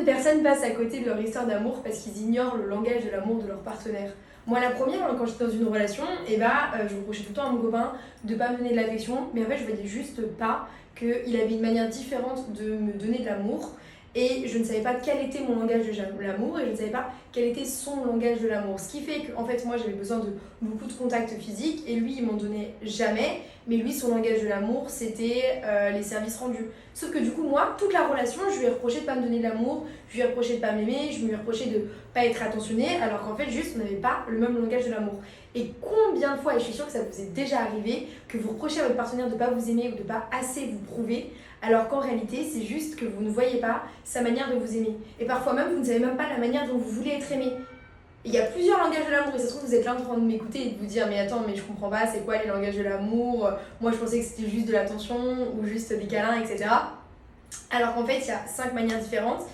de personnes passent à côté de leur histoire d'amour parce qu'ils ignorent le langage de l'amour de leur partenaire. Moi, la première, quand j'étais dans une relation, je reprochais tout le temps à mon copain de pas me donner de l'affection, mais en fait, je voyais juste pas qu'il avait une manière différente de me donner de l'amour. Et je ne savais pas quel était mon langage de l'amour et je ne savais pas quel était son langage de l'amour. Ce qui fait que, en fait, moi j'avais besoin de beaucoup de contact physique et lui il m'en donnait jamais. Mais lui, son langage de l'amour, c'était les services rendus. Sauf que du coup, moi, toute la relation, je lui ai reproché de pas me donner de l'amour, je lui ai reproché de pas m'aimer, je lui ai reproché de pas être attentionnée, alors qu'en fait, juste, on n'avait pas le même langage de l'amour. Et combien de fois, et je suis sûre que ça vous est déjà arrivé, que vous reprochez à votre partenaire de pas vous aimer ou de pas assez vous prouver, alors qu'en réalité, c'est juste que vous ne voyez pas sa manière de vous aimer. Et parfois même, vous ne savez même pas la manière dont vous voulez être aimé. Il y a plusieurs langages de l'amour et ça se trouve vous êtes là en train de m'écouter et de vous dire mais attends mais je comprends pas c'est quoi les langages de l'amour, moi je pensais que c'était juste de l'attention ou juste des câlins etc. Alors qu'en fait il y a 5 manières différentes